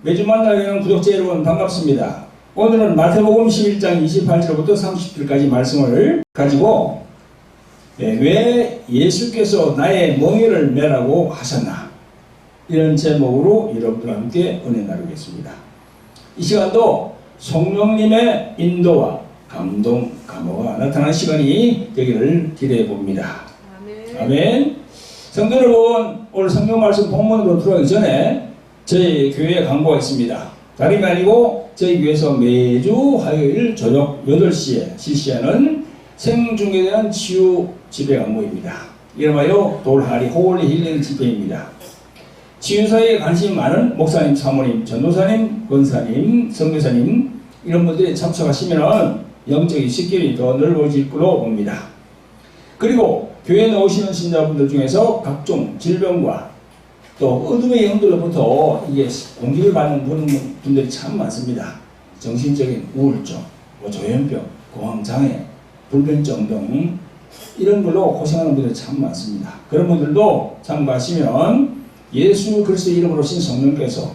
매주 만나게 되는 구독자 여러분 반갑습니다. 오늘은 마태복음 11장 28절부터 30절까지 말씀을 가지고 왜 예수께서 나의 멍에를 메라고 하셨나, 이런 제목으로 여러분들과 함께 은혜 나누겠습니다. 이 시간도 성령님의 인도와 감동, 감화가 나타나는 시간이 되기를 기대해 봅니다. 아멘. 아멘. 성도 여러분, 오늘 성경 말씀 본문으로 들어가기 전에 저희 교회에 광고가 있습니다. 다름이 아니고 저희 교회에서 매주 화요일 저녁 8시에 실시하는 생중에 대한 치유 집회 광고입니다. 이름하여 돌하리 홀리 힐링 집회입니다. 치유사에 관심이 많은 목사님, 사모님, 전도사님, 권사님, 선교사님 이런 분들이 참석하시면 영적인 식견이 더 넓어질 걸로 봅니다. 그리고 교회에 나오시는 신자분들 중에서 각종 질병과 또 어둠의 영들로부터 이게 공격을 받는 분들이 참 많습니다. 정신적인 우울증, 조현병, 공황장애, 불면증 등 이런 걸로 고생하는 분들이 참 많습니다. 그런 분들도 참가하시면 예수 그리스도의 이름으로 신 성령께서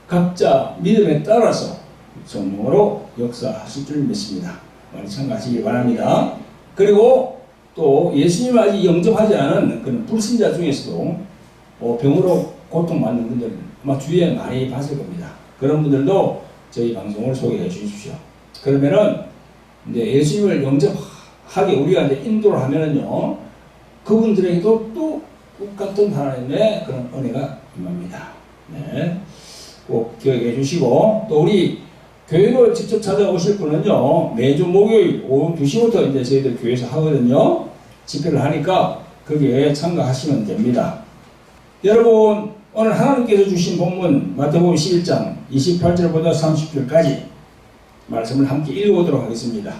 각자 믿음에 따라서 성령으로 역사하실 줄 믿습니다. 많이 참가하시기 바랍니다. 그리고 또 예수님을 아직 영접하지 않은 그런 불신자 중에서도 병으로 고통받는 분들 아마 주위에 많이 봤을 겁니다. 그런 분들도 저희 방송을 소개해 주십시오. 그러면은 이제 예수님을 영접하게 우리가 이제 인도를 하면은요, 그분들에게도 또 똑같은 하나님의 그런 은혜가 임합니다. 네, 꼭 기억해 주시고, 또 우리 교회로 직접 찾아오실 분은요, 매주 목요일 오후 2시부터 이제 저희들 교회에서 하거든요. 집회를 하니까 거기에 참가하시면 됩니다. 여러분, 오늘 하나님께서 주신 본문 마태복음 11장 28절부터 30절까지 말씀을 함께 읽어보도록 하겠습니다.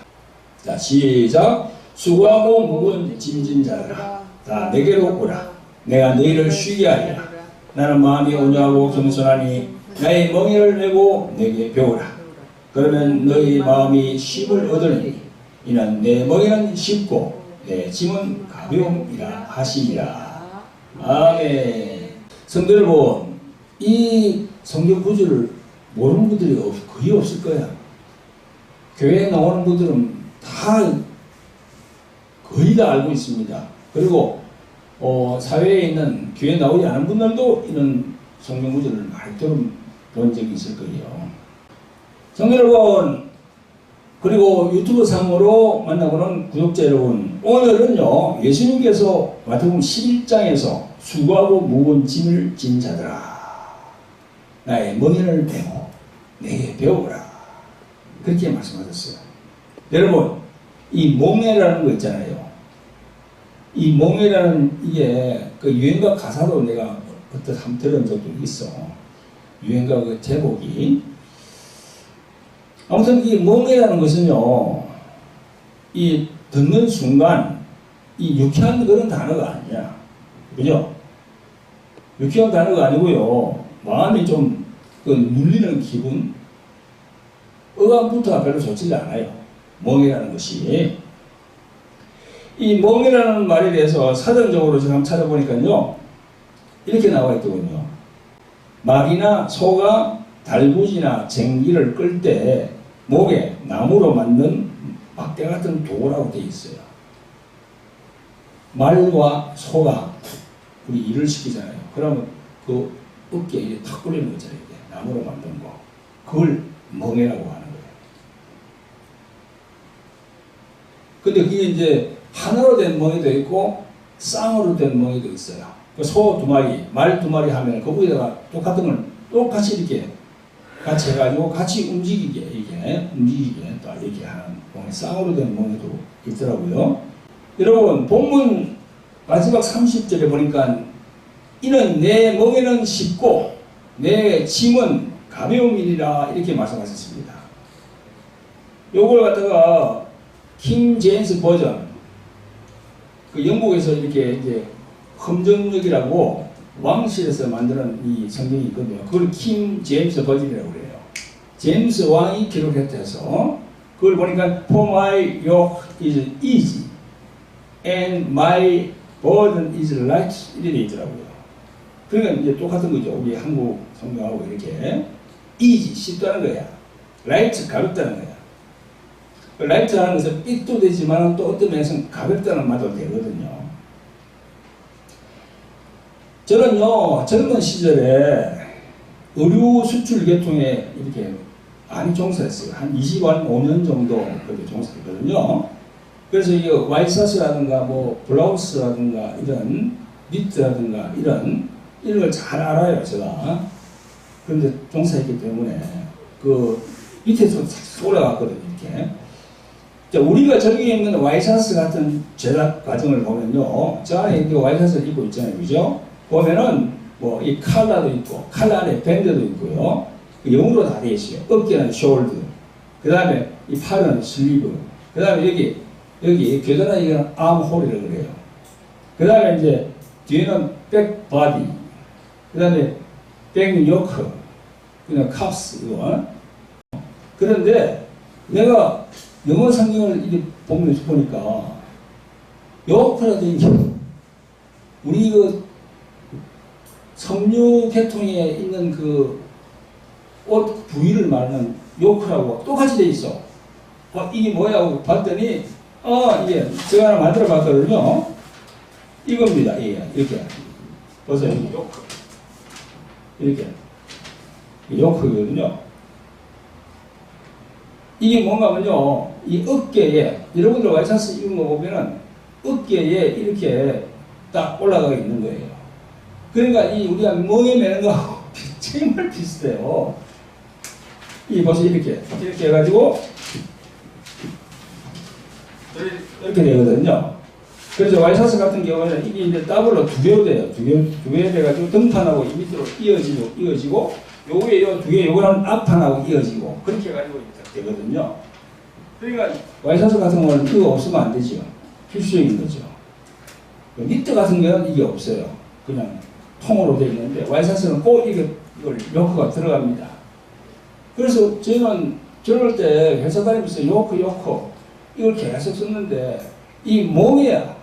자, 시작. 수고하고 무거운 짐진 자들아, 다 내게로 오라. 내가 너희를 쉬게 하리라. 나는 마음이 온유하고 겸손하니 나의 멍에를 메고 내게 배우라. 그러면 너희 마음이 쉼을 얻으니 이는 내 멍에는 쉽고 내 짐은 가벼움이라 하시니라. 아멘. 성도 여러분, 이 성경 구절을 모르는 분들이 거의 없을 거야. 교회에 나오는 분들은 거의 다 알고 있습니다. 그리고 사회에 있는 교회에 나오지 않은 분들도 이런 성경 구절을 많이 들어본 적이 있을 거예요. 성도 여러분, 그리고 유튜브 상으로 만나보는 구독자 여러분, 오늘은요, 예수님께서 마태복음 11장에서 수고하고 무거운 짐을 진 자들아, 나의 멍에를 메고 내게 배우라, 그렇게 말씀하셨어요. 여러분, 이 멍에라는 거 있잖아요. 이 멍에라는 이게 그 유행가 가사도 내가 그때 한번 들은 적도 있어. 유행가 그 제목이. 아무튼 이 멍에라는 것은요, 이 듣는 순간 이 유쾌한 그런 단어가 아니야. 그죠? 유쾌한 단어가 아니고요, 마음이 좀 눌리는 기분, 어감부터가 별로 좋지 않아요. 멍이라는 것이. 이 멍이라는 말에 대해서 사전적으로 제가 한번 찾아보니까요, 이렇게 나와 있더군요. 말이나 소가 달구지나 쟁기를 끌 때 목에 나무로 만든 막대 같은 도구라고 되어 있어요. 말과 소가 우리 일을 시키잖아요. 그러면 그 어깨에 이렇게 탁 걸리는 거 있잖아요. 나무로 만든 거. 그걸 멍에라고 하는 거예요. 근데 그게 이제 하나로 된 멍에도 있고 쌍으로 된 멍에도 있어요. 소 2마리, 말 2마리 하면 거기다가 똑같은 걸 똑같이 이렇게 같이 해가지고 같이 움직이게 또 이렇게 하는 멍에, 쌍으로 된 멍에도 있더라고요. 여러분, 본문 마지막 30절에 보니까 이는 내 멍에는 쉽고 내 짐은 가벼움이니라, 이렇게 말씀하셨습니다. 요걸 갖다가 킹 제임스 버전, 그 영국에서 이렇게 이제 험정역이라고 왕실에서 만드는 이 성경이 있거든요. 그걸 킹 제임스 버전이라고 그래요. 제임스 왕이 기록했대서 그걸 보니까 For my yoke is easy and my burden is light, 이렇게 있더라고요. 그러니까 이제 똑같은 거죠. 우리 한국 성경하고 이렇게. easy, 쉽다는 거야. light, 가볍다는 거야. light라는 것은 삐도 되지만 또 어떤 면에서는 가볍다는 말도 되거든요. 저는요, 젊은 시절에 의류 수출 계통에 이렇게 많이 종사했어요. 한 25년 정도 그렇게 종사했거든요. 그래서 이 와이셔츠라든가 뭐 블라우스라든가 이런 니트라든가 이런 걸 잘 알아요, 제가. 그런데 종사했기 때문에 그 밑에서 싹 올라갔거든요, 이렇게. 자, 우리가 저기 있는 와이셔츠 같은 제작 과정을 보면요, 저 안에 이렇게 와이셔츠를 입고 있잖아요, 그죠? 보면은 뭐 이 칼라도 있고, 칼라 안에 밴드도 있고요. 영어로 다 되어 있어요. 어깨는 숄드, 그 다음에 이 팔은 슬리브, 그 다음에 여기 겨드랑이 이건 암홀이라고 그래요. 그 다음에 이제 뒤에는 백 바디, 그 다음에 백 요크, 그냥 캅스 이거. 그런데 내가 영어 성경을 이렇게 보니까 요크라든지 우리 그 섬유 계통에 있는 그 옷 부위를 말하는 요크라고 똑같이 돼 있어. 이게 뭐야 하고 봤더니 이게 제가 하나 만들어 봤거든요. 이겁니다. 이렇게 보세요. 요크 이렇게 요크거든요. 이게 뭔가면요, 이 어깨에 여러분들 와이셔츠 입은 거 보면은 어깨에 이렇게 딱 올라가 있는 거예요. 그러니까 이 우리가 멍에 매는 거하고 정말 비슷해요. 이 보세요. 이렇게 해가지고 이렇게 되거든요. 그래서 와이셔츠 같은 경우는 이게 이제 더블로 두 개로 돼요. 두 개 돼가지고 등판하고 이 밑으로 이어지고 요게 요 두 개, 요거는 앞판하고 이어지고 그렇게 해가지고 되거든요. 그러니까 와이셔츠 같은 경우는 이거 없으면 안 되죠. 필수적인 거죠. 니트 같은 경우는 이게 없어요. 그냥 통으로 되어 있는데 와이셔츠는 꼭 이걸 요크가 들어갑니다. 그래서 저는 저럴 때 회사 다니면서 요크 이걸 계속 썼는데 이 멍에야.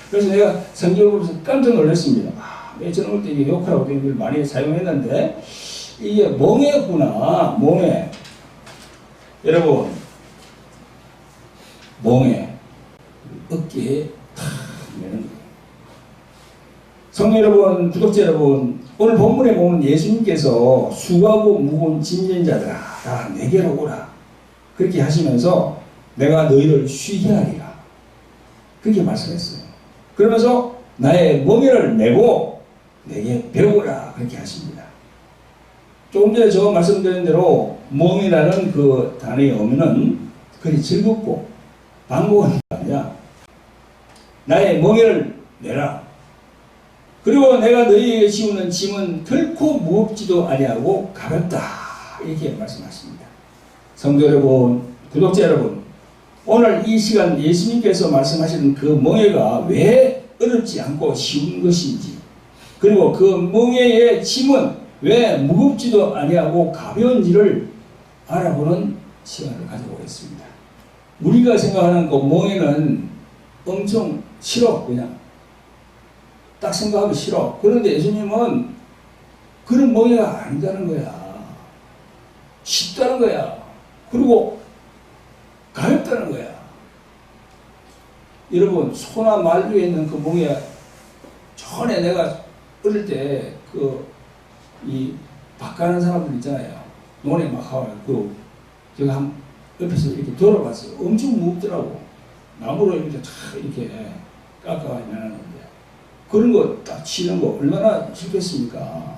그래서 내가 성경을 보면서 깜짝 놀랐습니다. 저는 올 때 이게 요크라고 되는 걸 많이 사용했는데 이게 멍에구나. 멍에. 여러분, 멍에 어깨에 탁 매는 거예요. 성도 여러분, 구독자 여러분, 오늘 본문에 보면 예수님께서 수고하고 무거운 짐진 자들아 다 내게로 오라 그렇게 하시면서 내가 너희를 쉬게 하리라 그렇게 말씀했어요. 그러면서 나의 멍에를 메고 내게 배우라 그렇게 하십니다. 조금 전에 저 말씀드린 대로 멍이라는 그 단어의 의미는 그리 즐겁고 반가운 게 아니라 나의 멍에를 내라. 그리고 내가 너희에게 지우는 짐은 결코 무겁지도 아니하고 가볍다 이렇게 말씀하십니다. 성도 여러분, 구독자 여러분, 오늘 이 시간 예수님께서 말씀하시는 그 멍에가 왜 어렵지 않고 쉬운 것인지, 그리고 그 멍에의 짐은 왜 무겁지도 아니하고 가벼운지를 알아보는 시간을 가져보겠습니다. 우리가 생각하는 그 멍에는 엄청 싫어, 그냥 딱 생각하면 싫어. 그런데 예수님은 그런 멍에가 아니다는 거야. 쉽다는 거야. 그리고 가볍다는 거야. 여러분, 소나 말 위에 있는 그 멍에 전에 내가 어릴 때 이 밭가는 사람들 있잖아요. 논에 막 하고 제가 한 옆에서 이렇게 돌아봤어요. 엄청 무겁더라고. 나무로 이렇게 탁 이렇게 깎아가지고 하는데 그런 거 딱 치는 거 얼마나 쉽겠습니까?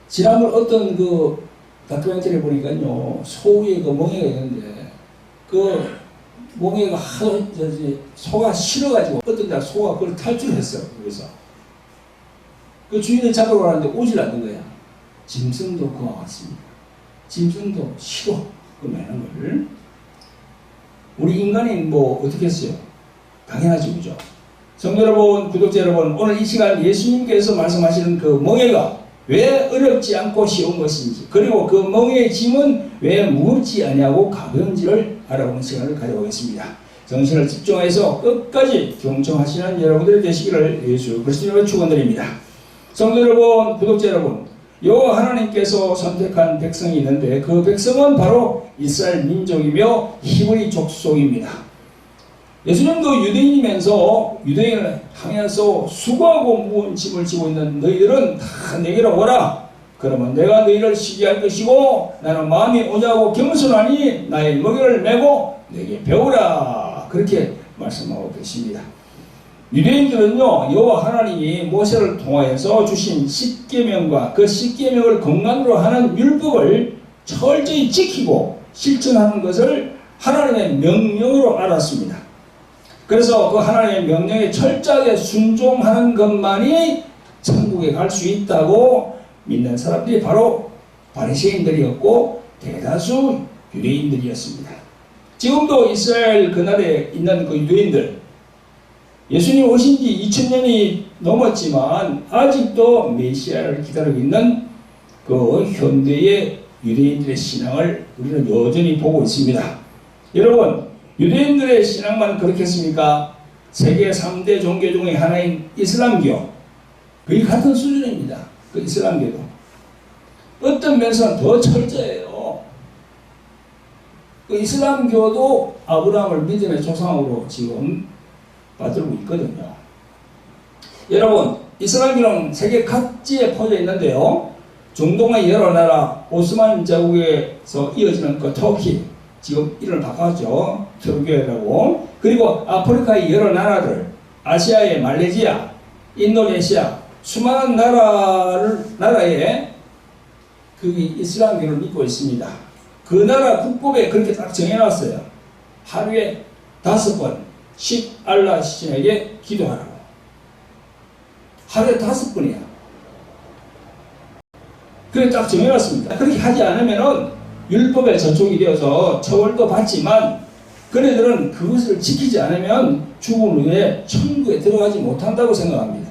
지난번 어떤 그 다큐멘터리 보니까요, 소 위에 그 멍에가 있는데 그 멍에가 하도 소가 싫어가지고 어떤 날 소가 그걸 탈출했어. 거기서 그 주인을 잡으러 가는데 오질 않는 거야. 짐승도 그와 같습니다. 짐승도 싫어. 그 매는 걸. 우리 인간이 뭐 어떻게 했어요? 당연하죠, 그죠? 성도 여러분, 구독자 여러분, 오늘 이 시간 예수님께서 말씀하시는 그 멍에가 왜 어렵지 않고 쉬운 것인지, 그리고 그 멍에의 짐은 왜 무겁지 아니하고 가벼운지를 알아보는 시간을 가져보겠습니다. 정신을 집중해서 끝까지 경청하시는 여러분들이 되시기를 예수 그리스도로 축원드립니다. 성도 여러분, 구독자 여러분, 여호와 하나님께서 선택한 백성이 있는데 그 백성은 바로 이스라엘 민족이며 히브리 족속입니다. 예수님도 유대인이면서 유대인을 향해서 수고하고 무거운 짐을 지고 있는 너희들은 다 내게로 오라. 그러면 내가 너희를 쉬게 할 것이고 나는 마음이 온유하고 겸손하니 나의 멍에를 메고 내게 배우라. 그렇게 말씀하고 계십니다. 유대인들은요, 여호와 하나님이 모세를 통하여서 주신 십계명과 그 십계명을 건강으로 하는 율법을 철저히 지키고 실천하는 것을 하나님의 명령으로 알았습니다. 그래서 그 하나님의 명령에 철저하게 순종하는 것만이 천국에 갈 수 있다고 믿는 사람들이 바로 바리새인들이었고 대다수 유대인들이었습니다. 지금도 이스라엘 그날에 있는 그 유대인들, 예수님 오신 지 2000년이 넘었지만 아직도 메시아를 기다리고 있는 그 현대의 유대인들의 신앙을 우리는 여전히 보고 있습니다. 여러분, 유대인들의 신앙만 그렇겠습니까? 세계 3대 종교 중에 하나인 이슬람교, 거의 같은 수준입니다. 그 이슬람교도 어떤 면에서는 더 철저해요. 그 이슬람교도 아브라함을 믿음의 조상으로 지금 받들고 있거든요. 여러분, 이슬람교는 세계 각지에 퍼져 있는데요. 중동의 여러 나라, 오스만 제국에서 이어지는 그 터키, 지금 이름을 바꿨죠. 터키라고. 그리고 아프리카의 여러 나라들, 아시아의 말레이시아, 인도네시아, 수많은 나라에 그 이슬람교를 믿고 있습니다. 그 나라 국법에 그렇게 딱 정해놨어요. 하루에 5번 10 알라 신에게 기도하라고. 하루에 5번이야. 그래 딱 정해놨습니다. 그렇게 하지 않으면은 율법에 저촉이 되어서 처벌도 받지만 그네들은 그것을 지키지 않으면 죽은 후에 천국에 들어가지 못한다고 생각합니다.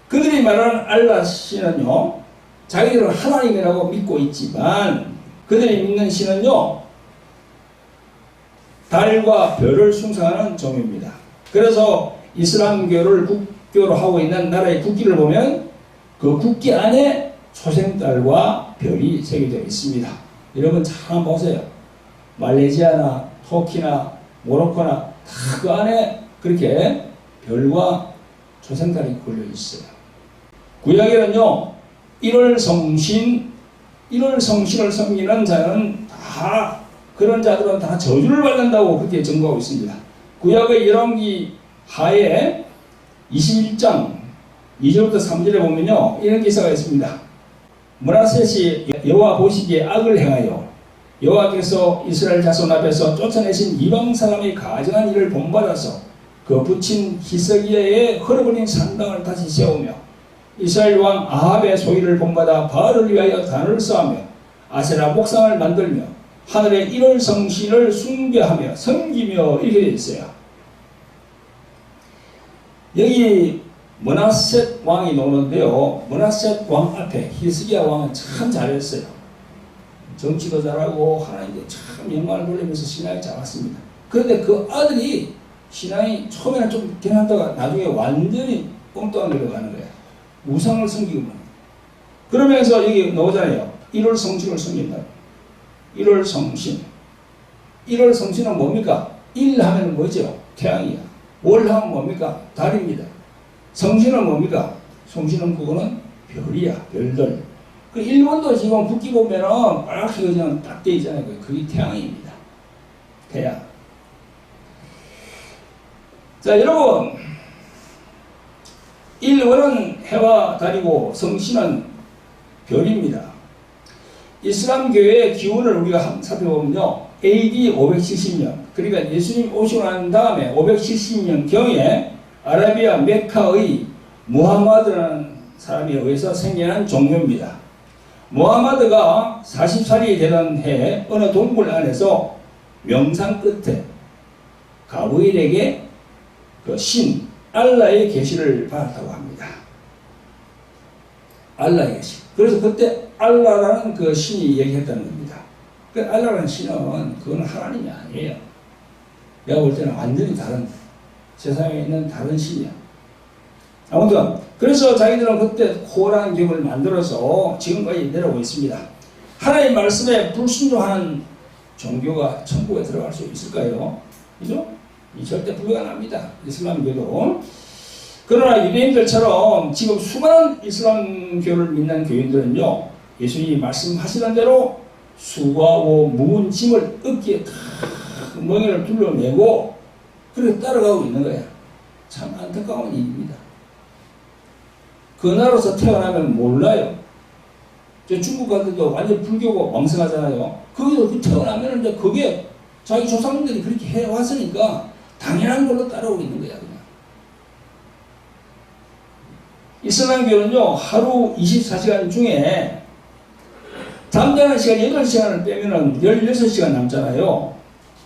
그들이 말하는 알라 신은요, 자기들은 하나님이라고 믿고 있지만 그들이 믿는 신은요, 달과 별을 숭상하는 종입니다. 그래서 이슬람교를 국교로 하고 있는 나라의 국기를 보면 그 국기 안에 초생달과 별이 새겨져 있습니다. 여러분 잘 한번 보세요. 말레이시아나 터키나 모로코나 다 그 안에 그렇게 별과 초생달이 걸려 있어요. 구약에는요, 1월 성신을 섬기는 자는 다, 그런 자들은 다 저주를 받는다고 그렇게 증거하고 있습니다. 구약의 열왕기 하에 21장 2절부터 3절에 보면요, 이런 기사가 있습니다. 므낫셋이 여호와 보시기에 악을 행하여 여호와께서 이스라엘 자손 앞에서 쫓아내신 이방 사람의 가증한 일을 본받아서 그 붙인 히스기야의 헐어버린 산당을 다시 세우며 이스라엘 왕 아합의 소유를 본받아 바알을 위하여 단을 쌓으며 아세라 목상을 만들며 하늘의 1월 성신을 숭배하며 섬기며 이렇게 되어 있어요. 여기 므낫셋 왕이 나오는데요. 므낫셋 왕 앞에 히스기야 왕은 참 잘했어요. 정치도 잘하고 하나님께 참 영광을 돌리면서 신앙이 잘했습니다. 그런데 그 아들이 신앙이 처음에는 좀 괜찮다가 나중에 완전히 엉뚱한 데로 가는 거예요. 우상을 섬기고 그러면서 여기 나오잖아요. 1월 성신을 섬긴다. 1월 성신. 1월 성신은 뭡니까? 1 하면 뭐죠? 태양이야. 월 하면 뭡니까? 달입니다. 성신은 뭡니까? 성신은 그거는 별이야. 별들. 그 일본도 지금 국기 보면은 빨갛게 그냥 딱 돼 있잖아요. 그게 태양입니다. 태양. 자, 여러분. 1월은 해와 달이고 성신은 별입니다. 이슬람교의 기원을 우리가 살펴보면요. AD 570년, 그러니까 예수님 오시고 난 다음에 570년 경에 아라비아 메카의 무하마드라는 사람에 의해서 생겨난 종교입니다. 무하마드가 40살이 되던 해에 어느 동굴 안에서 명상 끝에 가브리엘에게 그 신 알라의 계시를 받았다고 합니다. 알라의 계시. 그래서 그때 알라라는 그 신이 얘기했다는 겁니다. 그 알라라는 신은 그건 하나님이 아니에요. 내가 볼 때는 완전히 다른 세상에 있는 다른 신이야. 아무튼 그래서 자기들은 그때 코란 격을 만들어서 지금까지 내려오고 있습니다. 하나님 말씀에 불순종하는 종교가 천국에 들어갈 수 있을까요? 그죠? 절대 불가능합니다. 이슬람교도. 그러나 유대인들처럼 지금 수많은 이슬람교를 믿는 교인들은요, 예수님이 말씀하시는 대로 수고하고 무거운 짐을 어깨에 멍에를 둘러매고 그렇게 따라가고 있는 거야. 참 안타까운 일입니다. 그 나라로서 태어나면 몰라요. 저 중국 같은데도 완전 불교가 왕성하잖아요. 거기서 태어나면 이제 그게 자기 조상들이 그렇게 해왔으니까 당연한 걸로 따라오고 있는 거야, 그냥. 이슬람교는요, 하루 24시간 중에 잠자는 시간 8시간을 빼면은 16시간 남잖아요.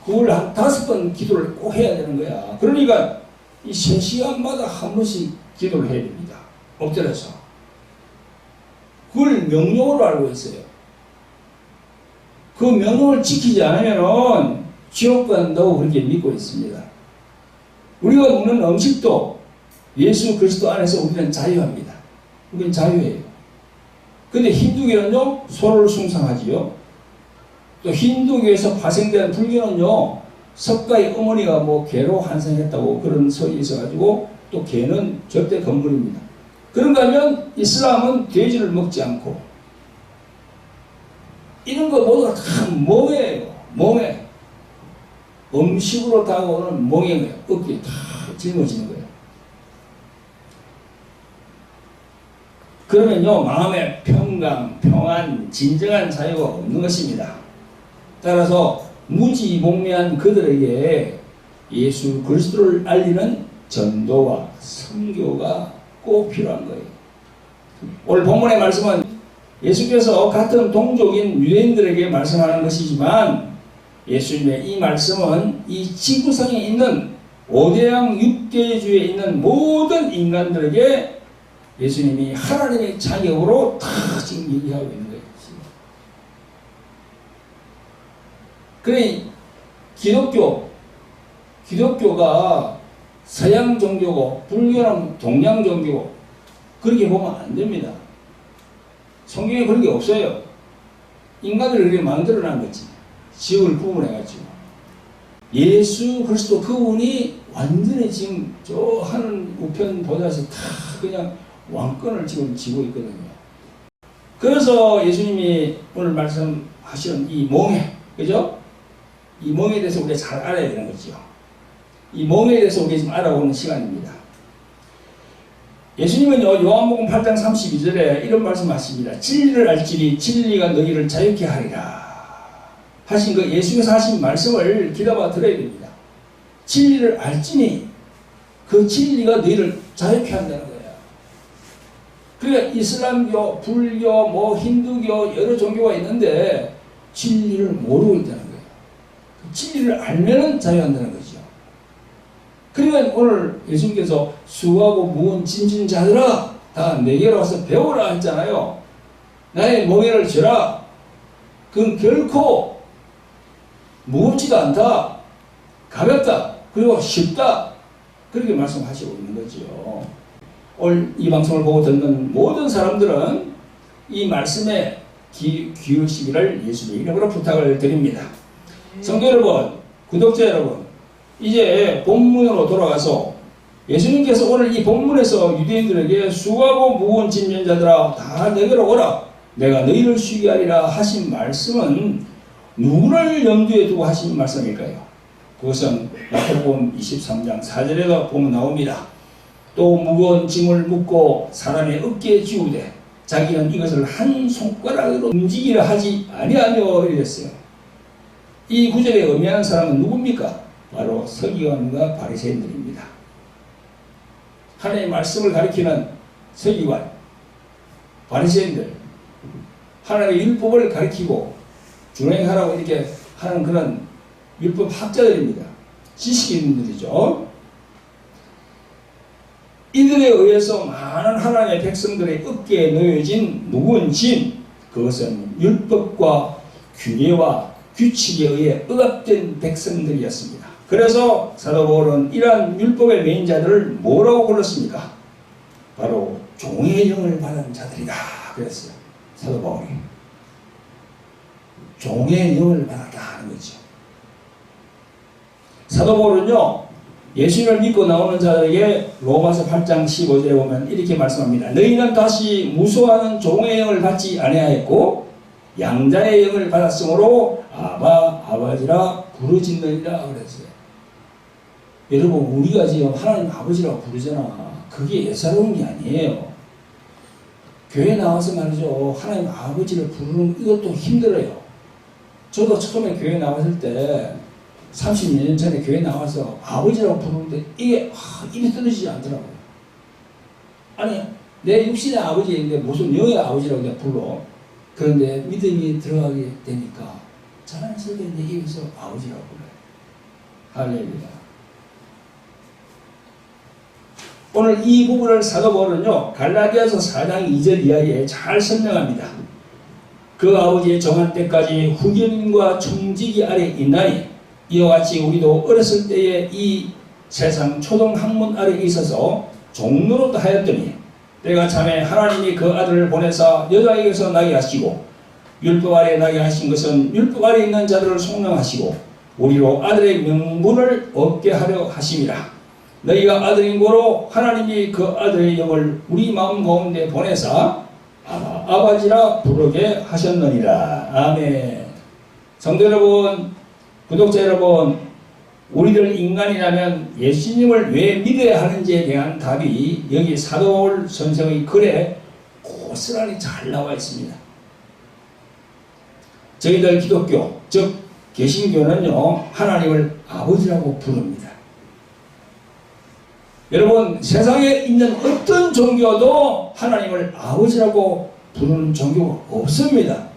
그걸 한 5번 기도를 꼭 해야 되는 거야. 그러니까 이 3시간마다 한 번씩 기도를 해야 됩니다. 엎드려서. 그걸 명령으로 알고 있어요. 그 명령을 지키지 않으면은 지옥 간다고 그렇게 믿고 있습니다. 우리가 먹는 음식도 예수 그리스도 안에서 우리는 자유합니다. 우리는 자유해요. 근데 힌두교는요, 소를 숭상하지요. 또 힌두교에서 파생된 불교는요, 석가의 어머니가 뭐 개로 환생했다고 그런 설이 있어가지고 또 개는 절대 건물입니다. 그런가 하면 이슬람은 돼지를 먹지 않고 이런 거 모두가 다 멍해예요. 멍해. 음식으로 다가오는 멍해예요. 어깨에 다 짊어지는 거예요. 그러면요, 마음의 평강, 평안, 진정한 자유가 없는 것입니다. 따라서 무지몽매한 그들에게 예수 그리스도를 알리는 전도와 선교가 꼭 필요한 거예요. 오늘 본문의 말씀은 예수께서 같은 동족인 유대인들에게 말씀하는 것이지만 예수님의 이 말씀은 이 지구상에 있는 5대양 6대주에 있는 모든 인간들에게 예수님이 하나님의 자격으로 다 지금 얘기하고 있는 거예요. 그래, 기독교가 서양 종교고 불교는 동양 종교고 그렇게 보면 안 됩니다. 성경에 그런 게 없어요. 인간들이 그렇게 만들어낸 거지. 지역을 구분해가지고. 예수 그리스도 그분이 완전히 지금 저 하늘 우편 보좌에서 다 그냥 왕권을 지금 쥐고 있거든요. 그래서 예수님이 오늘 말씀하시는 이 멍해, 그죠? 이 멍에 대해서 우리가 잘 알아야 되는 거죠. 이 멍에 대해서 우리가 지금 알아보는 시간입니다. 예수님은요, 요한복음 8장 32절에 이런 말씀하십니다. 진리를 알지니 진리가 너희를 자유케 하리라. 하신 그 예수께서 하신 말씀을 기다봐 들어야 됩니다. 진리를 알지니 그 진리가 너희를 자유케 한다는 거예요. 그러니까 이슬람교, 불교, 뭐 힌두교 여러 종교가 있는데 진리를 모르고 있다는 거예요. 진리를 알면은 자유한다는 거죠. 그러니까 오늘 예수님께서 수고하고 무거운 짐진 자들아 다 내게로 와서 배우라 했잖아요. 나의 멍에를 져라. 그건 결코 무겁지도 않다. 가볍다. 그리고 쉽다. 그렇게 말씀하시고 있는 거죠. 오늘 이 방송을 보고 듣는 모든 사람들은 이 말씀에 기울이시기를 예수님의 이름으로 부탁을 드립니다. 성도 여러분, 구독자 여러분, 이제 본문으로 돌아가서 예수님께서 오늘 이 본문에서 유대인들에게 수고하고 무거운 짐진 자들아 다 내게로 오라. 내가 너희를 쉬게 하리라 하신 말씀은 누구를 염두에 두고 하신 말씀일까요? 그것은 마태복음 23장 4절에도 보면 나옵니다. 또 무거운 짐을 묻고 사람의 어깨에 지우되 자기는 이것을 한 손가락으로 움직이려 하지 아니하며 이랬어요. 이 구절에 의미하는 사람은 누굽니까? 바로 서기관과 바리새인들입니다. 하나님의 말씀을 가리키는 서기관, 바리새인들, 하나님의 율법을 가리키고 준행하라고 이렇게 하는 그런 율법 학자들입니다. 지식이 있는 분들이죠. 이들에 의해서 많은 하나님의 백성들의 어깨에 놓여진 무거운 짐, 그것은 율법과 규례와 규칙에 의해 억압된 백성들이었습니다. 그래서 사도 바울은 이러한 율법의 매인 자들을 뭐라고 불렀습니까? 바로 종의 영을 받은 자들이다 그랬어요. 사도 바울이 종의 영을 받았다 하는 거죠. 사도 바울은요 예수님을 믿고 나오는 자들에게 로마서 8장 15절에 보면 이렇게 말씀합니다. 너희는 다시 무수하는 종의 영을 받지 아니하였고 양자의 영을 받았으므로 아바 아버지라 부르짖느니라 그랬어요. 여러분 우리가 지금 하나님 아버지라고 부르잖아. 그게 예사로운 게 아니에요. 교회 나와서 말이죠 하나님 아버지를 부르는 이것도 힘들어요. 저도 처음에 교회 나왔을 때 30년 전에 교회 나와서 아버지라고 부르는데 이게 입이 떨어지지 않더라고요. 아니 내 육신의 아버지인데 무슨 영의 아버지라고 내가 불러. 그런데 믿음이 들어가게 되니까 자연스럽게 내 입에서 아버지라고 불러요. 할렐루야. 오늘 이 부분을 사도 바울은요 갈라디아서 4장 2절 이하에 잘 설명합니다. 그 아버지의 정한 때까지 후견인과 청지기 아래 있나니 이와 같이 우리도 어렸을 때에 이 세상 초등 학문 아래 있어서 종로로 하였더니 때가 참에 하나님이 그 아들을 보내사 여자에게서 나게 하시고 율법 아래 나게 하신 것은 율법 아래 있는 자들을 속량하시고 우리로 아들의 명분을 얻게 하려 하심이라. 너희가 아들인 고로 하나님이 그 아들의 영을 우리 마음 가운데 보내사 아버지라 부르게 하셨느니라. 아멘. 성도 여러분, 구독자 여러분, 우리들 인간이라면 예수님을 왜 믿어야 하는지에 대한 답이 여기 사도 바울 선생의 글에 고스란히 잘 나와 있습니다. 저희들 기독교, 즉 개신교는요 하나님을 아버지라고 부릅니다. 여러분 세상에 있는 어떤 종교도 하나님을 아버지라고 부르는 종교가 없습니다.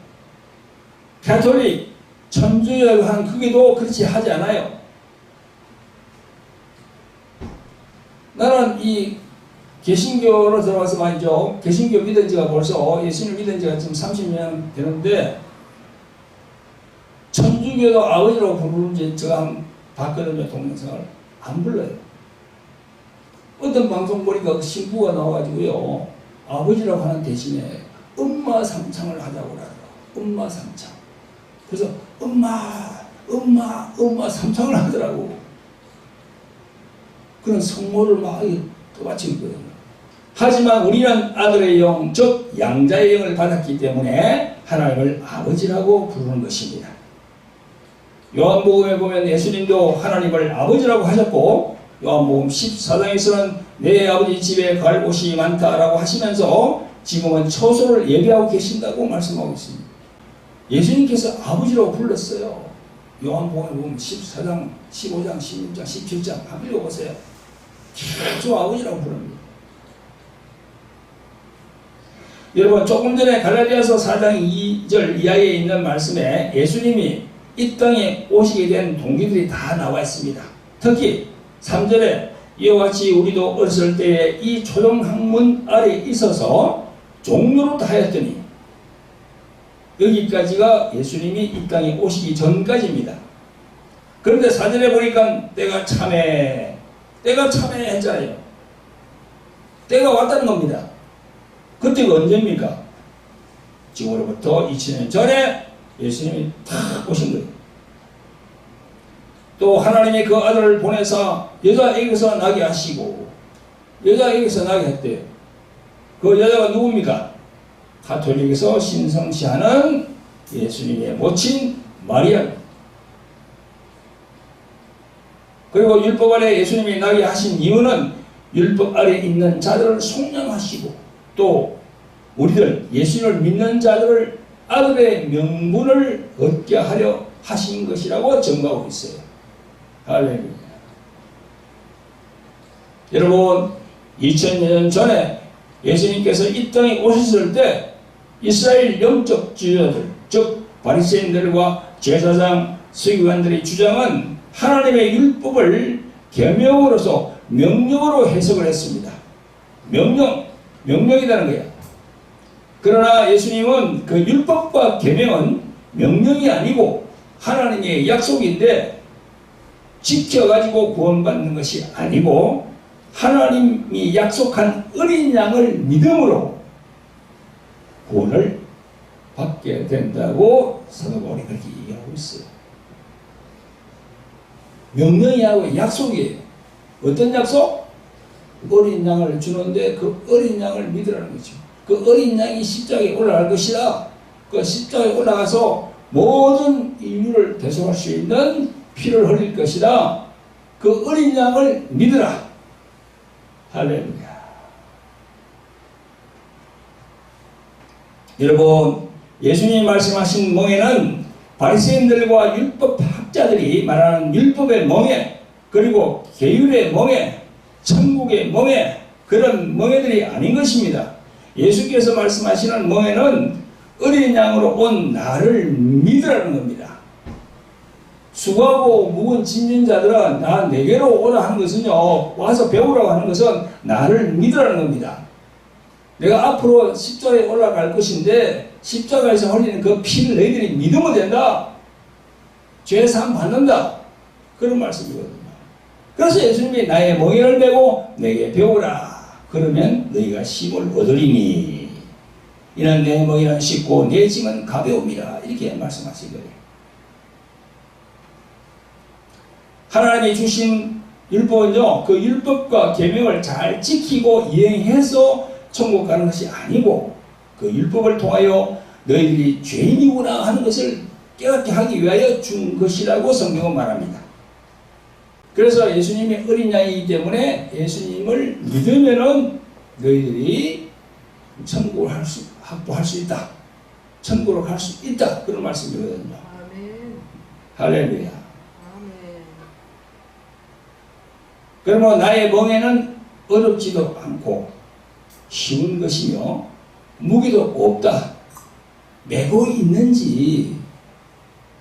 가톨릭, 천주교한 크기도 그렇지 하지 않아요. 나는 이 개신교로 들어가서 말이죠. 개신교 믿은 지가 벌써 예수님을 믿은 지가 지금 30년 되는데 천주교도 아버지라고 부르는지 제가 한번 봤거든요. 동영상을. 안 불러요. 어떤 방송 보니까 그 신부가 나와가지고요 아버지라고 하는 대신에 엄마 삼창을 하자고 그러더라고요. 엄마 삼창. 그래서 엄마 삼창을 하더라고. 그런 성모를 막 떠받치는 거예요. 하지만 우리는 아들의 영, 즉 양자의 영을 받았기 때문에 하나님을 아버지라고 부르는 것입니다. 요한복음에 보면 예수님도 하나님을 아버지라고 하셨고 요한복음 14장에서는 내 아버지 집에 갈 곳이 많다라고 하시면서 지금은 처소를 예비하고 계신다고 말씀하고 있습니다. 예수님께서 아버지라고 불렀어요. 요한복음에 보면 14장, 15장, 16장, 17장 한번 읽어보세요. 계속 아버지라고 부릅니다. 여러분 조금 전에 갈라디아서 4장 2절 이하에 있는 말씀에 예수님이 이 땅에 오시게 된 동기들이 다 나와 있습니다. 특히 3절에 이와 같이 우리도 어렸을 때에 이 초등학문 아래 있어서 종로로 하였더니 여기까지가 예수님이 이 땅에 오시기 전까지입니다. 그런데 4절에 보니까 때가 참에 했잖아요. 때가 왔다는 겁니다. 그때가 언제입니까? 지금으로부터 2000년 전에 예수님이 탁 오신 거예요. 또 하나님이 그 아들을 보내서 여자에게서 나게 하시고 여자에게서 나게 했대요. 그 여자가 누굽니까? 가톨릭에서 신성시하는 예수님의 모친 마리아. 그리고 율법 아래 예수님이 나게 하신 이유는 율법 아래 있는 자들을 속량하시고 또 우리들 예수님을 믿는 자들을 아들의 명분을 얻게 하려 하신 것이라고 증거하고 있어요. 할렐루야. 여러분 2000년 전에 예수님께서 이 땅에 오셨을 때 이스라엘 영적 지도자들 즉 바리새인들과 제사장 서기관들의 주장은 하나님의 율법을 계명으로서 명령으로 해석을 했습니다. 명령이라는 거야. 그러나 예수님은 그 율법과 계명은 명령이 아니고 하나님의 약속인데 지켜가지고 구원받는 것이 아니고 하나님이 약속한 어린 양을 믿음으로 구원을 받게 된다고 사도 바울이 그렇게 얘기하고 있어요. 명령이 하고 약속이에요. 어떤 약속? 어린 양을 주는데 그 어린 양을 믿으라는 거죠. 그 어린 양이 십자가에 올라갈 것이다. 그 십자가에 올라가서 모든 인류를 대속할 수 있는 피를 흘릴 것이다. 그 어린 양을 믿으라. 할렐루야. 여러분, 예수님이 말씀하신 멍에는 바리새인들과 율법 학자들이 말하는 율법의 멍에, 그리고 계율의 멍에, 천국의 멍에, 그런 멍에들이 아닌 것입니다. 예수께서 말씀하시는 멍에는 어린 양으로 온 나를 믿으라는 겁니다. 수고하고 무거운 짐진 자들은 나 내게로 오라 하는 것은요, 와서 배우라고 하는 것은 나를 믿으라는 겁니다. 내가 앞으로 십자가에 올라갈 것인데 십자가에서 흘리는 그 피를 너희들이 믿으면 된다. 죄 사함 받는다. 그런 말씀이거든요. 그래서 예수님이 나의 멍에를 메고 내게 배우라. 그러면 너희가 쉼을 얻으리니 이는 내 멍에는 쉽고 내 짐은 가벼움이라. 이렇게 말씀하신 거예요. 하나님이 주신 율법은요, 그 율법과 계명을 잘 지키고 이행해서 천국 가는 것이 아니고 그 율법을 통하여 너희들이 죄인이구나 하는 것을 깨닫게 하기 위하여 준 것이라고 성경은 말합니다. 그래서 예수님이 어린 양이기 때문에 예수님을 믿으면은 너희들이 천국을 확보할 수 있다. 천국으로 갈 수 있다. 그런 말씀이거든요. 아멘. 할렐루야. 아멘. 그러면 나의 멍에는 어렵지도 않고 쉬운 것이며 무게도 없다. 메고 있는지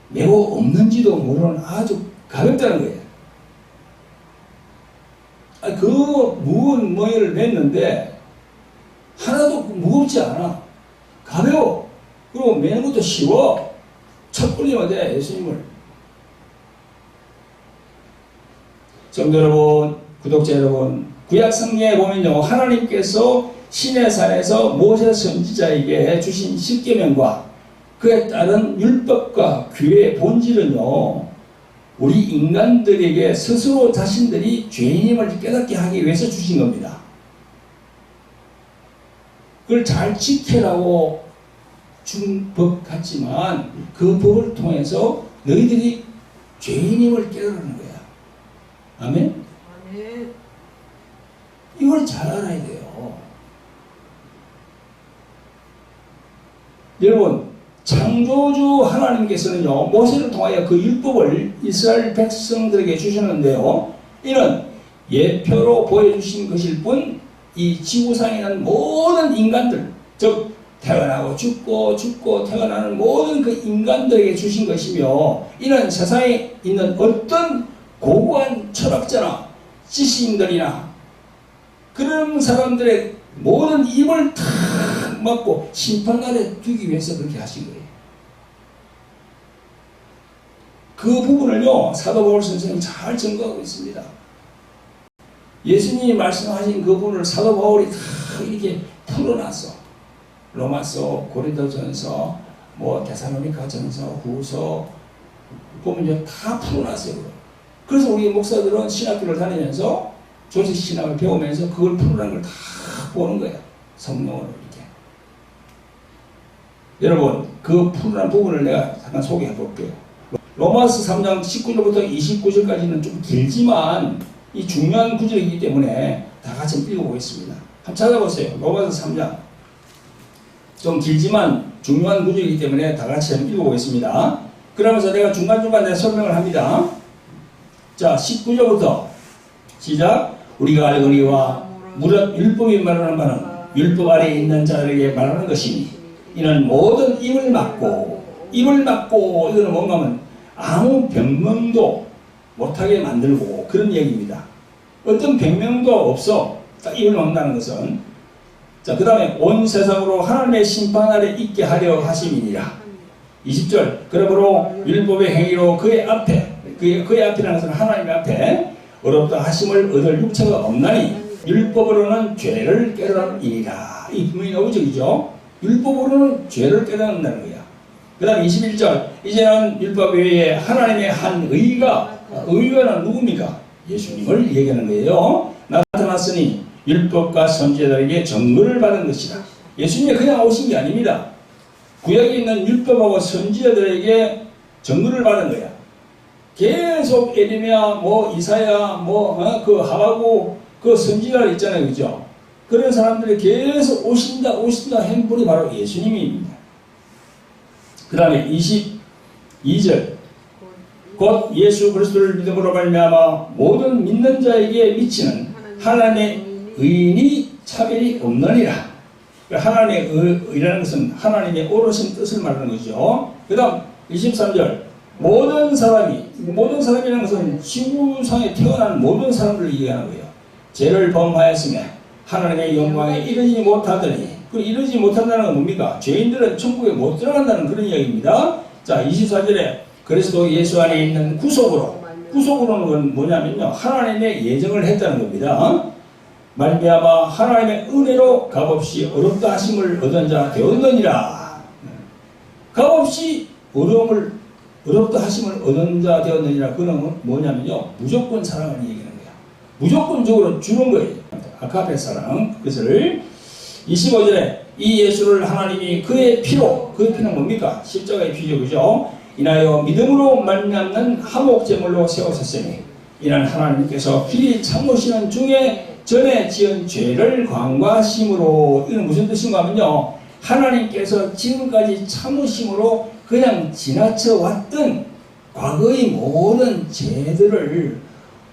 메고 없는지도 모르는 아주 가볍다는 거예요. 그 무거운 멍에를 맸는데 하나도 무겁지 않아. 가벼워. 그리고 매는 것도 쉬워. 첫 올리면 돼, 예수님을. 성도 여러분, 구독자 여러분, 구약 성경에 보면요, 하나님께서 시내산에서 모세 선지자에게 주신 십계명과 그에 따른 율법과 규의 본질은요, 우리 인간들에게 스스로 자신들이 죄인임을 깨닫게 하기 위해서 주신 겁니다. 그걸 잘 지키라고 준 법 같지만 그 법을 통해서 너희들이 죄인임을 깨달는 거야. 아멘? 아멘. 이걸 잘 알아야 돼요. 여러분, 창조주 하나님께서는요, 모세를 통하여 그 율법을 이스라엘 백성들에게 주셨는데요, 이는 예표로 보여주신 것일 뿐, 이 지구상에 있는 모든 인간들, 즉 태어나고 죽고 태어나는 모든 그 인간들에게 주신 것이며, 이는 세상에 있는 어떤 고고한 철학자나 지식인들이나 그런 사람들의 모든 입을 탁 막고 심판날에 두기 위해서 그렇게 하신 거예요. 그 부분을요, 사도 바울 선생님이 잘 증거하고 있습니다. 예수님이 말씀하신 그 부분을 사도 바울이 다 이렇게 풀어놨어. 로마서, 고린도전서, 데살로니가전서, 후서 보면 다 풀어놨어요. 그래서 우리 목사들은 신학교를 다니면서 조직 신학을 배우면서 그걸 풀어낸 걸 다 보는 거예요. 성령으로 이렇게. 여러분, 그 풀어난 부분을 내가 잠깐 소개해 볼게요. 로마서 3장 19절부터 29절까지는 좀 길지만 이 중요한 구절이기 때문에 다 같이 읽어보겠습니다. 한번 찾아보세요. 로마서 3장. 좀 길지만 중요한 구절이기 때문에 다 같이 한번 읽어보겠습니다. 그러면서 내가 중간중간 내가 설명을 합니다. 자, 19절부터 시작. 우리가 알거니와 무릇 율법이 말하는 바는 율법 아래에 있는 자들에게 말하는 것이니 이는 모든 입을 막고 이거는 뭔가 하면 아무 변명도 못하게 만들고 그런 얘기입니다. 어떤 변명도 없어. 딱 입을 막는다는 것은. 자, 그 다음에 온 세상으로 하나님의 심판 아래 있게 하려 하심이니라. 20절. 그러므로 율법의 행위로 그의 앞에, 그의 앞이라는 것은 하나님 앞에 어렵다 하심을 얻을 육체가 없나니 율법으로는 죄를 깨달음이니라. 이 분명히 나오죠, 그죠? 율법으로는 죄를 깨닫는다는 거야. 그 다음 21절, 이제는 율법 외에 하나님의 한 의가는 누굽니까? 예수님을 얘기하는 거예요. 나타났으니 율법과 선지자들에게 증거를 받은 것이다. 예수님이 그냥 오신 게 아닙니다. 구약에 있는 율법하고 선지자들에게 증거를 받은 거야. 계속 에레미야, 이사야, 그 하바국, 그 선지자들 있잖아요, 그죠? 그런 사람들이 계속 오신다 한 분이 바로 예수님입니다. 그 다음에 22절, 곧 예수 그리스도를 믿음으로 말미암아 모든 믿는 자에게 미치는 하나님의 의인이 차별이 없느니라. 하나님의 의라는 것은 하나님의 오르신 뜻을 말하는 거죠. 그 다음 23절, 모든 사람이라는 것은 지구상에 태어난 모든 사람들을 얘기하는 거예요. 죄를 범하였으며 하나님의 영광에 이르지 못하더니, 그 이르지 못한다는 건 뭡니까? 죄인들은 천국에 못 들어간다는 그런 이야기입니다. 자, 24절에 그리스도 예수 안에 있는 구속으로는 건 뭐냐면요, 하나님의 예정을 했다는 겁니다. 말미암아 하나님의 은혜로 값없이 어렵다 하심을 얻은 자 되었느니라. 값없이 어렵다 하심을 얻은 자 되었느니라. 그는 뭐냐면요, 무조건 사랑을 얘기하는 거야. 무조건적으로 주는 거예요. 아카페 사랑. 그것을 25절에 이 예수를 하나님이 그의 피는 뭡니까? 십자가의 피죠, 그죠? 인하여 믿음으로 말미암는 화목제물로 세우셨으니 이는 하나님께서 필히 참으시는 중에 전에 지은 죄를 광과하심으로. 이는 무슨 뜻인가 하면요, 하나님께서 지금까지 참으심으로 그냥 지나쳐 왔던 과거의 모든 죄들을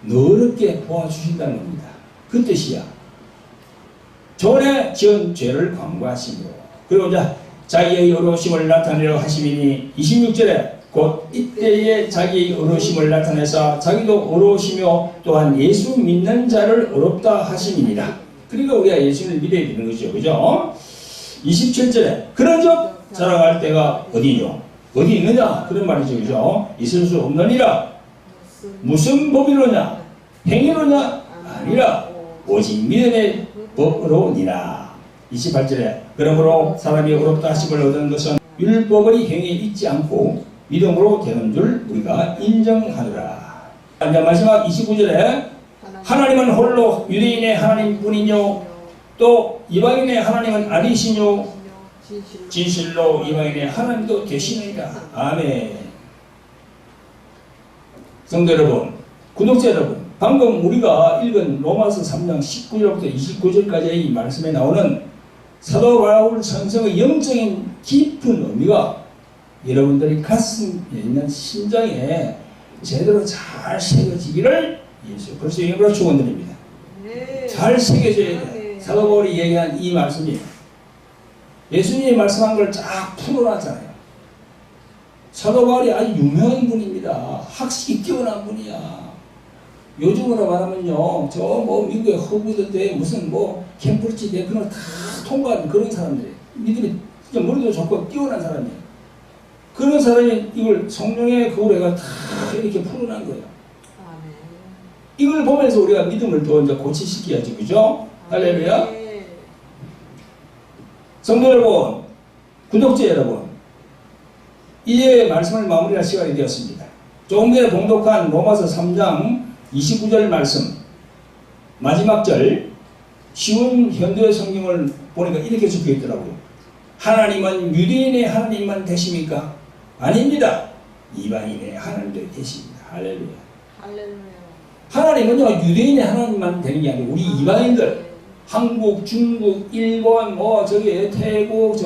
너럽게 보아주신다는 겁니다. 그 뜻이야. 전에 지은 죄를 광과하심으로. 그리고 이제 자기의 의로우심을 나타내려 하심이니 26절에 곧 이때에 자기의 의로우심을 나타내서 자기도 의로우시며 또한 예수 믿는 자를 의롭다 하심이니라. 그러니까 우리가 예수를 믿어야 되는 거죠, 그죠? 27절에 그런즉 자랑할 때가 어디뇨? 어디 있느냐? 그런 말이죠, 그죠? 있을 수 없느니라. 무슨 법이로냐? 행위로냐? 아니라 오직 믿음의 법으로니라. 28절에 그러므로 사람이 의롭다 하심을 얻은 것은 율법의 행위에 있지 않고 믿음으로 되는 줄 우리가 인정하노라. 이제 마지막 29절에 하나님은 홀로 유대인의 하나님뿐이뇨 또 이방인의 하나님은 아니시뇨 진실로 이방인의 하나님도 되시느니라. 아멘. 성도 여러분, 구독자 여러분, 방금 우리가 읽은 로마서 3장 19절부터 29절까지의 이 말씀에 나오는 사도 바울 선생의 영적인 깊은 의미가 여러분들이 가슴에 있는 심장에 제대로 잘 새겨지기를 예수 그리스도의 이름으로 축원드립니다. 잘 새겨져야 돼. 사도 바울이 얘기한 이 말씀이 예수님이 말씀한 걸 쫙 풀어놨잖아요. 사도 바울이 아주 유명한 분입니다. 학식이 뛰어난 분이야. 요즘으로 말하면요, 미국의 허브드 대 무슨 캠프리지 대 그런 걸 다 통과한 그런 사람들이에요. 이들이 진짜 머리도 좋고 뛰어난 사람이에요. 그런 사람이 이걸 성령의 그거를 다 이렇게 풀어난 거예요. 이걸 보면서 우리가 믿음을 더 이제 고치시켜야지, 그죠? 할렐루야. 성도 여러분, 구독자 여러분, 이제 말씀을 마무리할 시간이 되었습니다. 조금 전에 봉독한 로마서 3장 29절 말씀, 마지막 절, 쉬운 현대 성경을 보니까 이렇게 적혀 있더라고요. 하나님은 유대인의 하나님만 되십니까? 아닙니다. 이방인의 하나님도 되십니다. 할렐루야. 하나님은요, 유대인의 하나님만 되는 게 아니고 우리 이방인들, 한국, 중국, 일본, 태국,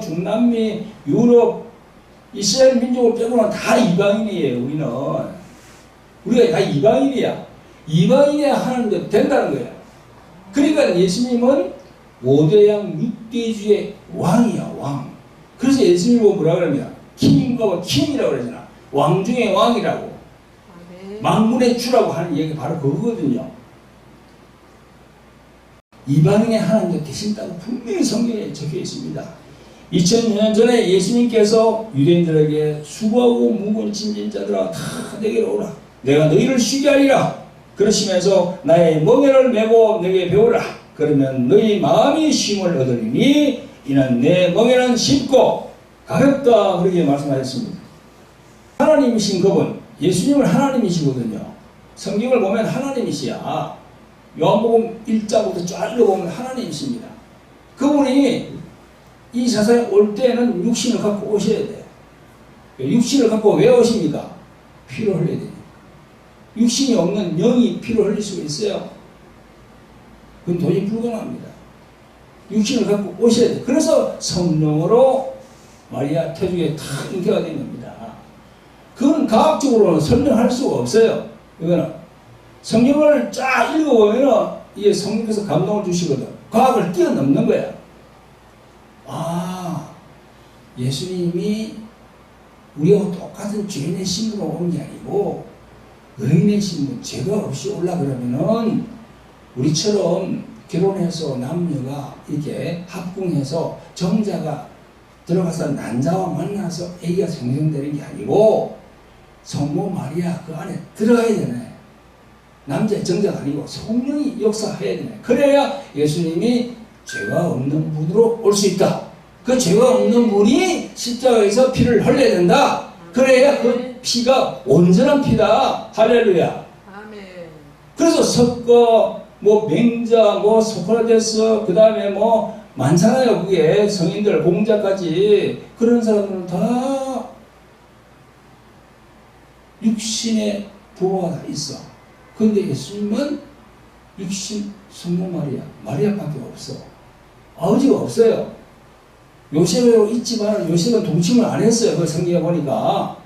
중남미, 유럽, 이스라엘 민족을 빼고는 다 이방인이에요. 우리가 다 이방인이야. 이방인의 하나님도 된다는 거야. 그러니까 예수님은 5대양 6대주의 왕이야, 왕. 그래서 예수님을 보고 뭐라 그럽니다. 킹이라고 그러잖아. 왕 중의 왕이라고. 만물의 주라고 하는 얘기 바로 그거거든요. 이방인의 하나님도 되신다고 분명히 성경에 적혀 있습니다. 2000년 전에 예수님께서 유대인들에게 수고하고 무거운 짐진 자들아 다 내게로 오라. 내가 너희를 쉬게 하리라. 그러시면서 나의 멍에를 메고 내게 배우라. 그러면 너희 마음이 쉼을 얻으리니 이는 내 멍에는 쉽고 가볍다. 그렇게 말씀하셨습니다. 하나님이신 그분, 예수님은 하나님이시거든요. 성경을 보면 하나님이시야. 요한복음 1장부터 쫙 읽어보면 하나님이십니다. 그분이 이 세상에 올 때는 육신을 갖고 오셔야 돼요. 육신을 갖고 왜 오십니까? 피를 흘려야 돼요. 육신이 없는 영이 피를 흘릴 수가 있어요? 그건 도저히 불가능합니다. 육신을 갖고 오셔야 돼요. 그래서 성령으로 마리아 태중에 다 잉태가 된 겁니다. 그건 과학적으로는 설명할 수가 없어요. 이거는 성경을 쫙 읽어보면 이게 성령께서 감동을 주시거든. 과학을 뛰어넘는 거야. 아, 예수님이 우리와 똑같은 죄인의 신분으로 온 게 아니고 의인의 신분, 죄가 없이 올라 그러면은 우리처럼 결혼해서 남녀가 이렇게 합궁해서 정자가 들어가서 난자와 만나서 아기가 생성되는 게 아니고 성모 마리아 그 안에 들어가야 되네. 남자의 정자가 아니고 성령이 역사해야 되네. 그래야 예수님이 죄가 없는 분으로 올 수 있다. 그 죄가 없는 분이 십자가에서 피를 흘려야 된다. 그래야 그 피가 온전한 피다. 할렐루야. 아멘. 그래서 석거, 뭐 맹자, 뭐 소크라테스, 그 다음에 뭐 많잖아요. 그게 성인들, 공자까지 그런 사람들은 다 육신의 부모가 다 있어. 그런데 예수님은 육신 성모 마리아밖에 없어. 아버지가 없어요. 요셉은 있지만 요셉은 동침을 안 했어요. 그 성경에 보니까.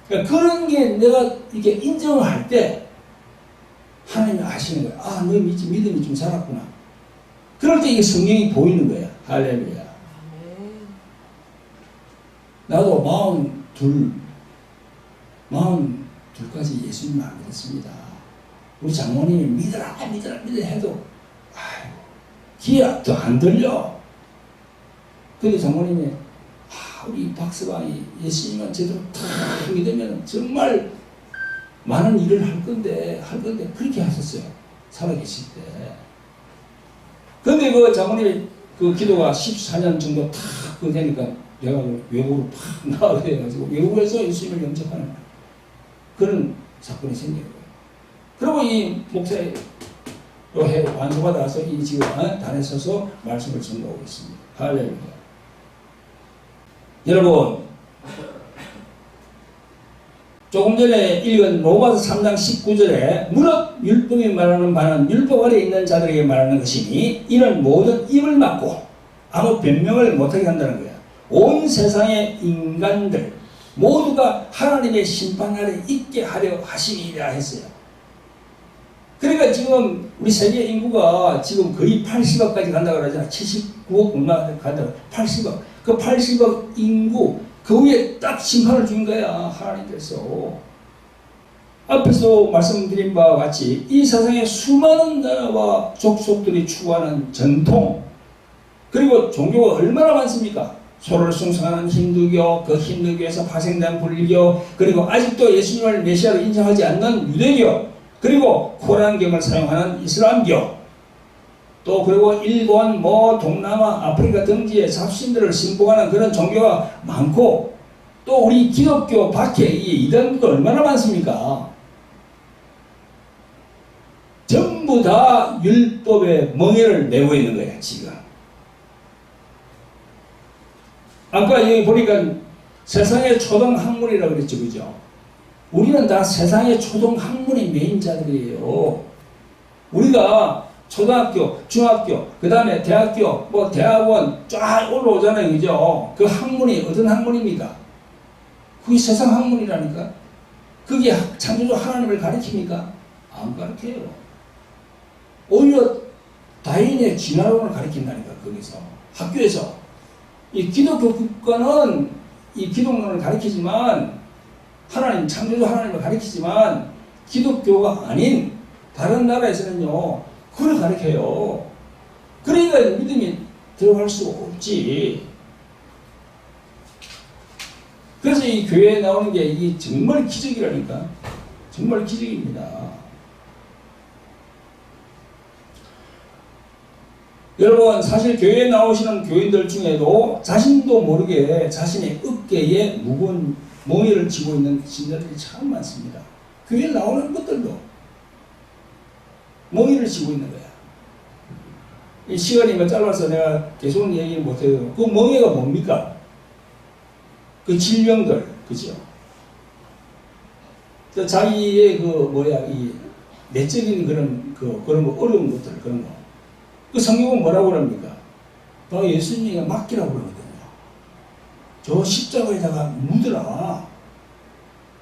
그러니까 그런 게 내가 이렇게 인정을 할 때 하나님이 아시는 거야. 아, 너 믿음이 좀 자랐구나. 그럴 때 이게 성경이 보이는 거야. 할렐루야. 나도 42까지 예수님을 안 믿었습니다. 우리 장모님이 믿어라 해도 아이고 귀가 더 안 들려. 근데 장모님이 우리 박서방이 예수님만 제대로 다 믿으면 정말 많은 일을 할 건데 그렇게 하셨어요. 살아계실 때. 근데 그 장모님이 그 기도가 14년 정도 탁 되니까 내가 외국으로 팍 나가게 돼가지고 외국에서 예수님을 영접하는 그런 사건이 생긴 거예요. 그리고 이 목사의 완수받아서 이 지금 단에 서서 말씀을 전하고 있습니다. 할렐루야. 여러분, 조금 전에 읽은 로마서 3장 19절에 무릇 율법이 말하는 바는 율법 아래 있는 자들에게 말하는 것이니 이는 모든 입을 막고 아무 변명을 못하게 한다는 거야. 온 세상의 인간들 모두가 하나님의 심판 아래 있게 하려 하심이라 했어요. 그러니까 지금 우리 세계 인구가 지금 거의 80억까지 간다고 그러잖아. 79억 얼마 간다고. 80억. 그 80억 인구 그 위에 딱 심판을 준 거야. 하나님께서. 앞에서 말씀드린 바와 같이 이 세상에 수많은 나라와 족속들이 추구하는 전통 그리고 종교가 얼마나 많습니까? 소를 숭상하는 힌두교, 그 힌두교에서 파생된 불교, 그리고 아직도 예수님을 메시아로 인정하지 않는 유대교, 그리고 코란경을 사용하는 이슬람교, 또 그리고 일본, 동남아, 아프리카 등지의 잡신들을 신봉하는 그런 종교가 많고, 또 우리 기독교 밖에 이 이단도 얼마나 많습니까? 전부 다 율법의 멍에를 메고 있는 거예요, 지금. 아까 여기 보니까 세상의 초등 학문이라고 그랬죠, 그죠? 우리는 다 세상의 초등 학문의 메인자들이에요. 우리가 초등학교, 중학교, 그 다음에 대학교, 대학원 쫙 올라오잖아요, 그죠? 그 학문이 어떤 학문입니까? 그게 세상 학문이라니까? 그게 창조주 하나님을 가르칩니까? 안 가르쳐요. 오히려 다인의 진화론을 가르친다니까, 거기서. 학교에서. 이 기독교 국가는 이 기독론을 가르치지만 하나님, 창조주 하나님을 가르치지만 기독교가 아닌 다른 나라에서는요, 그걸 가르쳐요. 그러니까 믿음이 들어갈 수가 없지. 그래서 이 교회에 나오는 게 이게 정말 기적이라니까. 정말 기적입니다. 여러분, 사실 교회에 나오시는 교인들 중에도 자신도 모르게 자신의 어깨에 무거운 멍에를 쥐고 있는 신자들이 참 많습니다. 교회에 나오는 것들도 멍에를 쥐고 있는 거야. 이 시간이 짧아서 내가 계속 얘기 못해요. 그 멍에가 뭡니까? 그 질병들, 그죠? 자기의 이 내적인 그런 거, 어려운 것들, 그런 거. 그 성경은 뭐라고 그럽니까? 바로 예수님이 맡기라고 그러거든요. 저 십자가에다가 묻으라.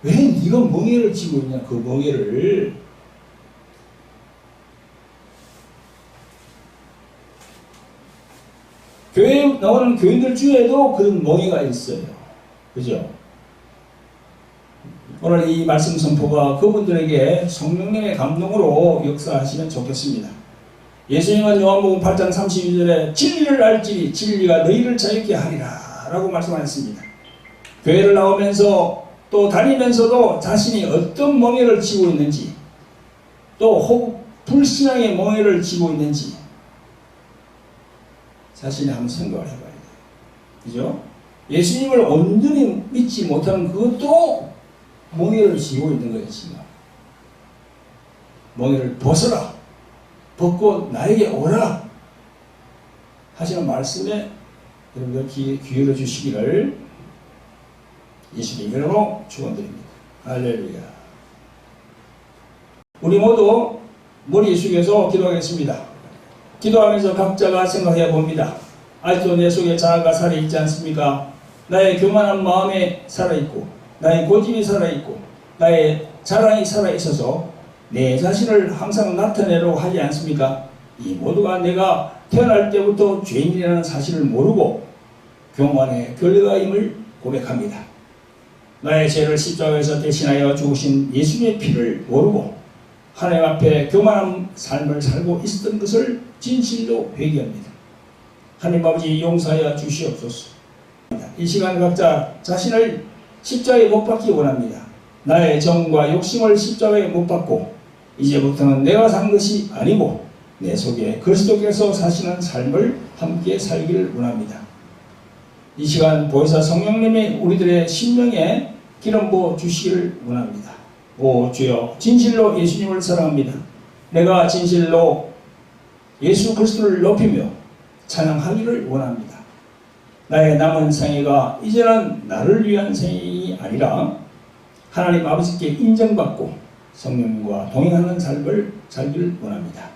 왜 네가 멍에를 쥐고 있냐, 그 멍에를. 교회에 나오는 교인들 중에도 그런 멍에가 있어요. 그죠? 오늘 이 말씀 선포가 그분들에게 성령님의 감동으로 역사하시면 좋겠습니다. 예수님은 요한복음 8장 32절에 진리를 알지니 진리가 너희를 자유케 하리라 라고 말씀하셨습니다. 교회를 나오면서 또 다니면서도 자신이 어떤 멍에를 쥐고 있는지, 또 혹 불신앙의 멍에를 쥐고 있는지 자신이 한번 생각을 해봐야 돼요. 그죠? 예수님을 온전히 믿지 못하는 그것도 멍에를 쥐고 있는 거예요, 지금. 멍에를 벗어라. 벗고 나에게 오라. 하시는 말씀에 여러분들 기울여 주시기를 예수님 이름으로 축원드립니다. 할렐루야. 우리 모두 머리 숙여서 기도하겠습니다. 기도하면서 각자가 생각해 봅니다. 아직도 내 속에 자아가 살아있지 않습니까? 나의 교만한 마음에 살아있고, 나의 고집이 살아있고, 나의 자랑이 살아있어서 내 자신을 항상 나타내려고 하지 않습니까? 이 모두가 내가 태어날 때부터 죄인이라는 사실을 모르고 교만의 결과임을 고백합니다. 나의 죄를 십자가에서 대신하여 죽으신 예수님의 피를 모르고 하나님 앞에 교만한 삶을 살고 있었던 것을 진실로 회개합니다. 하나님 아버지 용서하여 주시옵소서. 이 시간 각자 자신을 십자가에 못 박기 원합니다. 나의 정과 욕심을 십자가에 못 박고 이제부터는 내가 산 것이 아니고 내 속에 그리스도께서 사시는 삶을 함께 살기를 원합니다. 이 시간 보혜사 성령님이 우리들의 심령에 기름 부어 주시기를 원합니다. 오 주여, 진실로 예수님을 사랑합니다. 내가 진실로 예수 그리스도를 높이며 찬양하기를 원합니다. 나의 남은 생애가 이제는 나를 위한 생이 아니라 하나님 아버지께 인정받고 성령님과 동행하는 삶을 살기를 원합니다.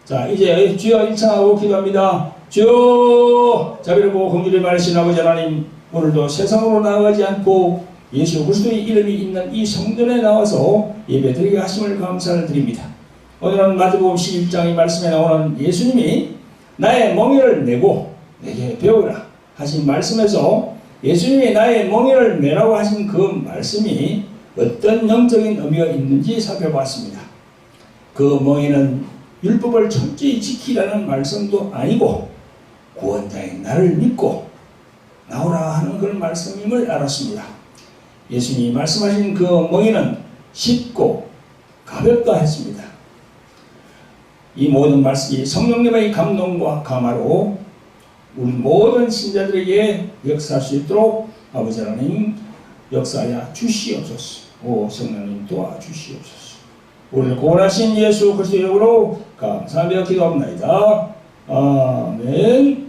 자, 이제 주여 일창하고 기도합니다. 주여, 자비를 보고 긍휼히 많으신 아버지 하나님, 오늘도 세상으로 나아가지 않고 예수 그리스도의 이름이 있는 이 성전에 나와서 예배드리게 하심을 감사를 드립니다. 오늘은 마태복음 11장의 말씀에 나오는 예수님이 나의 멍에를 메고 내게 배우라 하신 말씀에서 예수님이 나의 멍에를 메라고 하신 그 말씀이 어떤 영적인 의미가 있는지 살펴봤습니다. 그 멍에는 율법을 철저히 지키라는 말씀도 아니고 구원자인 나를 믿고 나오라 하는 그런 말씀임을 알았습니다. 예수님이 말씀하신 그 멍에는 쉽고 가볍다 했습니다. 이 모든 말씀이 성령님의 감동과 감화로 우리 모든 신자들에게 역사할 수 있도록 아버지 하나님 역사하여 주시옵소서. 오 성령님 도와주시옵소서. 우리를 구원하신 예수 그리스도 이름으로 감사하며 기도합니다. 아멘.